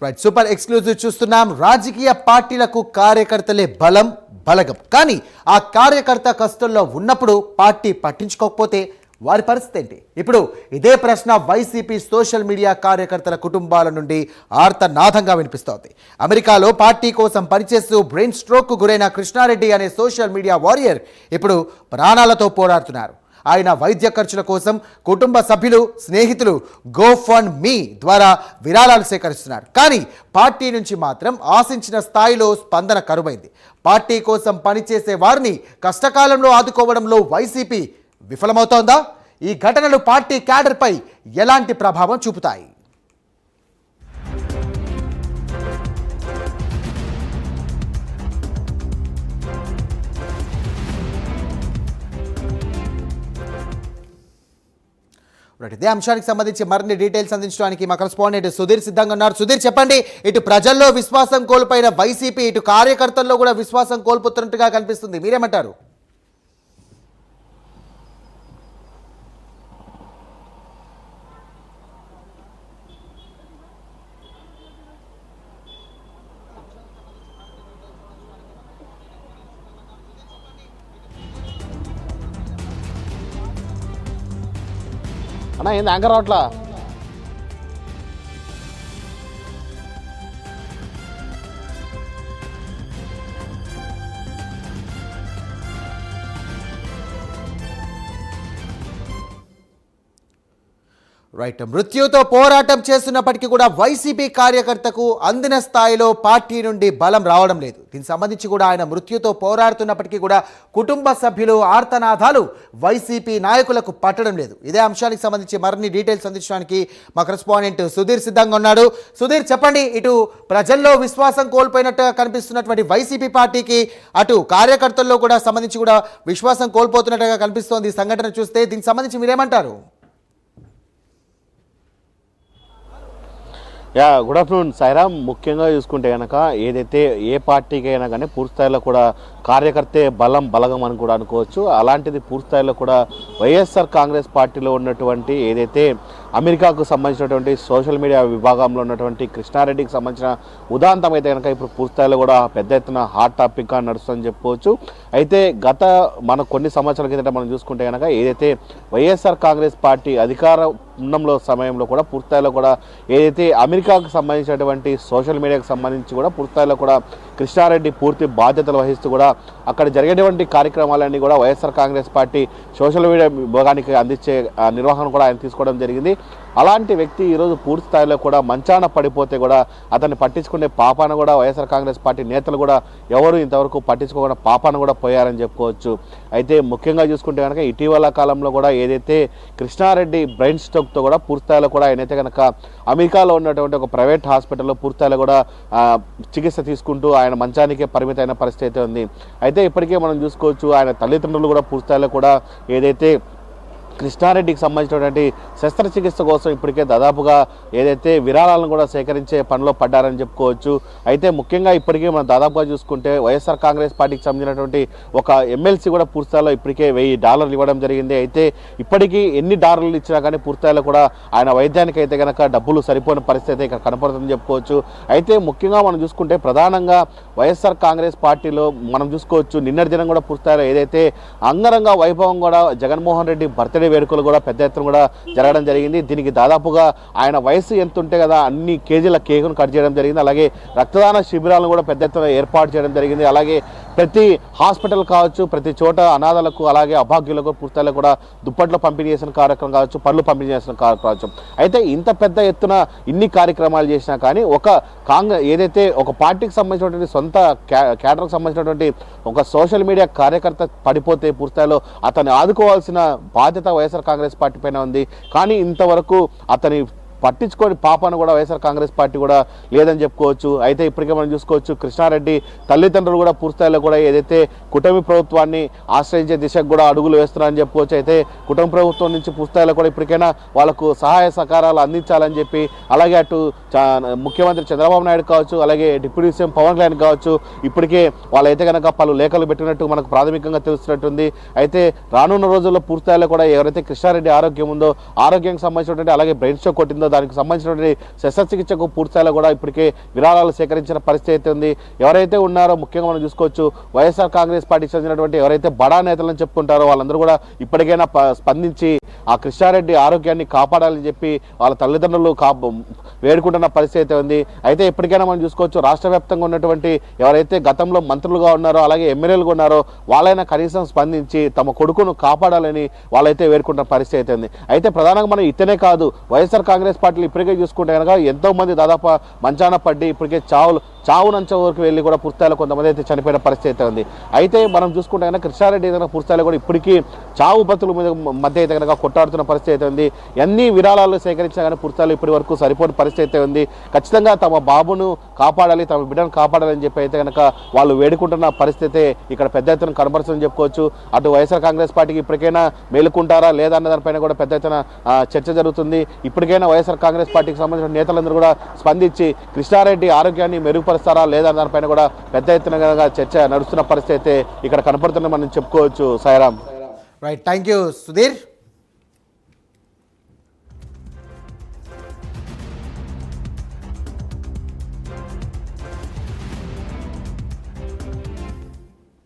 Right, super exclusive చూస్తున్నాం. రాజకీయ పార్టీలకు కార్యకర్తలే బలగం. కానీ ఆ కార్యకర్త కష్టంలో ఉన్నప్పుడు పార్టీ పట్టించుకోకపోతే వారి పరిస్థితి ఏంటి? ఇప్పుడు ఇదే ప్రశ్న వైసీపీ సోషల్ మీడియా కార్యకర్తల కుటుంబాల నుండి ఆర్తనాదంగా వినిపిస్తోంది. అమెరికాలో పార్టీ కోసం పనిచేస్తూ బ్రెయిన్ స్ట్రోక్కు గురైన కృష్ణారెడ్డి అనే సోషల్ మీడియా వారియర్ ఇప్పుడు ప్రాణాలతో పోరాడుతున్నారు. ఆయన వైద్య ఖర్చుల కోసం కుటుంబ సభ్యులు, స్నేహితులు GoFundMe ద్వారా విరాళాలు సేకరిస్తున్నారు. కానీ పార్టీ నుంచి మాత్రం ఆశించిన స్థాయిలో స్పందన కరువైంది. పార్టీ కోసం పనిచేసే వారిని కష్టకాలంలో ఆదుకోవడంలో వైసీపీ విఫలమవుతోందా? ఈ ఘటనలు పార్టీ క్యాడర్పై ఎలాంటి ప్రభావం చూపుతాయి? ఇదే అంశానికి సంబంధించి మరిన్ని డీటెయిల్స్ అందించడానికి మా కరెస్పాండెంట్ సుధీర్ సిద్ధంగా ఉన్నారు. సుధీర్, చెప్పండి, ఇటు ప్రజల్లో విశ్వాసం కోల్పోయిన వైసీపీ ఇటు కార్యకర్తల్లో కూడా విశ్వాసం కోల్పోతున్నట్టుగా కనిపిస్తుంది. మీరేమంటారు? అన్నా ఏంది యాంకర్ రావట్లా? రైట్, మృత్యుతో పోరాటం చేస్తున్నప్పటికీ కూడా వైసీపీ కార్యకర్తకు అందిన స్థాయిలో పార్టీ నుండి బలం రావడం లేదు. దీనికి సంబంధించి కూడా ఆయన మృత్యుతో పోరాడుతున్నప్పటికీ కూడా కుటుంబ సభ్యులు ఆర్తనాదాలు వైసీపీ నాయకులకు పట్టడం లేదు. ఇదే అంశానికి సంబంధించి మరిన్ని డీటెయిల్స్ అందించడానికి మా కరెస్పాండెంట్ సుధీర్ సిద్ధంగా ఉన్నాడు. సుధీర్, చెప్పండి, ఇటు ప్రజల్లో విశ్వాసం కోల్పోయినట్టుగా కనిపిస్తున్నటువంటి వైసీపీ పార్టీకి అటు కార్యకర్తల్లో కూడా సంబంధించి కూడా విశ్వాసం కోల్పోతున్నట్టుగా కనిపిస్తోంది ఈ సంఘటన చూస్తే. దీనికి సంబంధించి మీరేమంటారు? Good afternoon Sairam. ముఖ్యంగా చూసుకుంటే కనుక ఏదైతే ఏ పార్టీకి అయినా కానీ పూర్తిస్థాయిలో కూడా కార్యకర్తే బలగం అని కూడా అనుకోవచ్చు. అలాంటిది పూర్తిస్థాయిలో కూడా వైఎస్ఆర్ కాంగ్రెస్ పార్టీలో ఉన్నటువంటి ఏదైతే అమెరికాకు సంబంధించినటువంటి సోషల్ మీడియా విభాగంలో ఉన్నటువంటి కృష్ణారెడ్డికి సంబంధించిన ఉదాంతం అయితే కనుక ఇప్పుడు పూర్తిస్థాయిలో కూడా పెద్ద ఎత్తున హాట్ టాపిక్గా నడుస్తుందని చెప్పుకోవచ్చు. అయితే గత కొన్ని సంవత్సరాల కిందట మనం చూసుకుంటే కనుక ఏదైతే వైఎస్ఆర్ కాంగ్రెస్ పార్టీ అధికారంలో సమయంలో కూడా పూర్తిస్థాయిలో కూడా ఏదైతే అమెరికాకు సంబంధించినటువంటి సోషల్ మీడియాకు సంబంధించి కూడా పూర్తిస్థాయిలో కూడా కృష్ణారెడ్డి పూర్తి బాధ్యతలు వహిస్తూ కూడా అక్కడ జరిగేటువంటి కార్యక్రమాలన్నీ కూడా YSR Congress party social media విభాగానికి అందించే నిర్వహణ కూడా ఆయన తీసుకోవడం జరిగింది. అలాంటి వ్యక్తి ఈరోజు పూర్తి స్థాయిలో కూడా మంచాన పడిపోతే కూడా అతన్ని పట్టించుకునే పాపాన కూడా వైఎస్ఆర్ కాంగ్రెస్ పార్టీ నేతలు కూడా ఎవరు ఇంతవరకు పట్టించుకోకుండా పాపాన కూడా పోయారని చెప్పుకోవచ్చు. అయితే ముఖ్యంగా చూసుకుంటే కనుక ఇటీవల కాలంలో కూడా ఏదైతే కృష్ణారెడ్డి బ్రెయిన్ స్ట్రోక్తో కూడా పూర్తి స్థాయిలో కూడా ఆయనైతే కనుక అమెరికాలో ఉన్నటువంటి ఒక ప్రైవేట్ హాస్పిటల్లో పూర్తి స్థాయిలో కూడా చికిత్స తీసుకుంటూ ఆయన మంచానికే పరిమితమైన పరిస్థితి అయితే ఉంది. అయితే ఇప్పటికే మనం చూసుకోవచ్చు ఆయన తల్లిదండ్రులు కూడా పూర్తి స్థాయిలో కూడా ఏదైతే కృష్ణారెడ్డికి సంబంధించినటువంటి శస్త్రచికిత్స కోసం ఇప్పటికే దాదాపుగా ఏదైతే విరాళాలను కూడా సేకరించే పనిలో పడ్డారని చెప్పుకోవచ్చు. అయితే ముఖ్యంగా ఇప్పటికే మనం దాదాపుగా చూసుకుంటే వైఎస్ఆర్ కాంగ్రెస్ పార్టీకి సంబంధించినటువంటి ఒక ఎమ్మెల్సీ కూడా పూర్తిస్థాయిలో ఇప్పటికే $1000 ఇవ్వడం జరిగింది. అయితే ఇప్పటికీ ఎన్ని డాలర్లు ఇచ్చినా కానీ పూర్తిస్థాయిలో కూడా ఆయన వైద్యానికి అయితే కనుక డబ్బులు సరిపోయిన పరిస్థితి అయితే ఇక్కడ కనపడుతుందని చెప్పుకోవచ్చు. అయితే ముఖ్యంగా మనం చూసుకుంటే ప్రధానంగా వైఎస్ఆర్ కాంగ్రెస్ పార్టీలో మనం చూసుకోవచ్చు నిన్నటి దినం కూడా పూర్తిస్థాయిలో ఏదైతే అంగరంగ వైభవం కూడా జగన్మోహన్ రెడ్డి బర్త్డే వేడుకలు కూడా పెద్ద ఎత్తున కూడా జరగడం జరిగింది. దీనికి దాదాపుగా ఆయన వయసు ఎంత ఉంటే కదా అన్ని కేజీల కేకును కట్ చేయడం జరిగింది. అలాగే రక్తదాన శిబిరాలను కూడా పెద్ద ఎత్తున ఏర్పాటు చేయడం జరిగింది. అలాగే ప్రతి హాస్పిటల్ కావచ్చు, ప్రతి చోట అనాథలకు అలాగే అభాగ్యులకు పూర్తిలో కూడా దుప్పట్లు పంపిణీ చేసిన కార్యక్రమం కావచ్చు, పనులు పంపిణీ చేసిన కార్యక్రమం కావచ్చు. అయితే ఇంత పెద్ద ఎత్తున ఇన్ని కార్యక్రమాలు చేసినా కానీ ఏదైతే ఒక పార్టీకి సంబంధించినటువంటి సొంత క్యాడర్కి సంబంధించినటువంటి ఒక సోషల్ మీడియా కార్యకర్త పడిపోతే పూర్తిలో అతన్ని ఆదుకోవాల్సిన బాధ్యత వైఎస్ఆర్ కాంగ్రెస్ పార్టీ పైన ఉంది. కానీ ఇంతవరకు అతని పట్టించుకొని పాపాను కూడా వైఎస్ఆర్ కాంగ్రెస్ పార్టీ కూడా లేదని చెప్పుకోవచ్చు. అయితే ఇప్పటికే మనం చూసుకోవచ్చు కృష్ణారెడ్డి తల్లిదండ్రులు కూడా పూర్తిస్థాయిలో కూడా ఏదైతే కుటుంబ ప్రభుత్వాన్ని ఆశ్రయించే దిశకు కూడా అడుగులు వేస్తున్నారని చెప్పుకోవచ్చు. అయితే కుటుంబ ప్రభుత్వం నుంచి పూర్తిస్థాయిలో కూడా ఇప్పటికైనా వాళ్ళకు సహాయ సహకారాలు అందించాలని చెప్పి అలాగే అటు ముఖ్యమంత్రి చంద్రబాబు నాయుడు కావచ్చు, అలాగే డిప్యూటీ సీఎం పవన్ కళ్యాణ్ కావచ్చు, ఇప్పటికే వాళ్ళైతే కనుక పలు లేఖలు పెట్టినట్టు మనకు ప్రాథమికంగా తెలుస్తున్నట్టుంది. అయితే రానున్న రోజుల్లో పూర్తిస్థాయిలో కూడా ఎవరైతే కృష్ణారెడ్డి ఆరోగ్యం ఉందో ఆరోగ్యానికి సంబంధించినటువంటి అలాగే బ్రెయిన్ స్ట్రోక్ కొట్టిందో దానికి సంబంధించినటువంటి శస్త్రచికిత్సకు పూర్తిస్థాయిలో కూడా ఇప్పటికే విరాళాలు సేకరించిన పరిస్థితి అయితే ఉంది. ఎవరైతే ఉన్నారో ముఖ్యంగా మనం చూసుకోవచ్చు వైఎస్ఆర్ కాంగ్రెస్ పార్టీకి చెందినటువంటి ఎవరైతే బడా నేతలను చెప్పుకుంటారో వాళ్ళందరూ కూడా ఇప్పటికైనా స్పందించి ఆ కృష్ణారెడ్డి ఆరోగ్యాన్ని కాపాడాలని చెప్పి వాళ్ళ తల్లిదండ్రులు వేడుకుంటున్న పరిస్థితి అయితే ఉంది. అయితే ఇప్పటికైనా మనం చూసుకోవచ్చు రాష్ట్ర వ్యాప్తంగా ఉన్నటువంటి ఎవరైతే గతంలో మంత్రులుగా ఉన్నారో అలాగే ఎమ్మెల్యేలుగా ఉన్నారో వాళ్ళైనా కనీసం స్పందించి తమ కొడుకును కాపాడాలని వాళ్ళైతే వేడుకుంటున్న పరిస్థితి అయితే ఉంది. అయితే ప్రధానంగా మనం ఇతనే కాదు వైఎస్ఆర్ కాంగ్రెస్ పార్టీలు ఇప్పటికే చూసుకుంటే కనుక ఎంతో మంది దాదాపు మంచాన పడ్డి ఇప్పటికే చావునంచ వరకు వెళ్ళి కూడా పూర్తిస్థాయిలో కొంతమంది అయితే చనిపోయిన పరిస్థితి అయితే ఉంది. అయితే మనం చూసుకుంటే కనుక కృష్ణారెడ్డి ఏదైనా పూర్తిస్థాయిలో కూడా ఇప్పటికీ చావు బతుల మధ్య అయితే కనుక కొట్టాడుతున్న పరిస్థితి అయితే ఉంది. ఎన్ని విరాళాలు సేకరించినా కానీ పూర్తిస్థాయిలో ఇప్పటి వరకు సరిపోని పరిస్థితి అయితే ఉంది. ఖచ్చితంగా తమ బాబును కాపాడాలి, తమ బిడ్డను కాపాడాలని చెప్పి అయితే కనుక వాళ్ళు వేడుకుంటున్న పరిస్థితి ఇక్కడ పెద్ద ఎత్తున కనబరుస్తుందని చెప్పుకోవచ్చు. అటు వైఎస్ఆర్ కాంగ్రెస్ పార్టీకి ఇప్పటికైనా మేలుకుంటారా లేదా అన్న దానిపైన కూడా పెద్ద ఎత్తున చర్చ జరుగుతుంది. ఇప్పటికైనా వైఎస్ఆర్ కాంగ్రెస్ పార్టీకి సంబంధించిన నేతలందరూ కూడా స్పందించి కృష్ణారెడ్డి ఆరోగ్యాన్ని మెరుగుపరుస్తారా లేదా దానిపైన కూడా పెద్ద ఎత్తున చర్చ నడుస్తున్న పరిస్థితి అయితే ఇక్కడ కనపడుతుందని మనం చెప్పుకోవచ్చు. Sairam. Right, thank you Sudheer.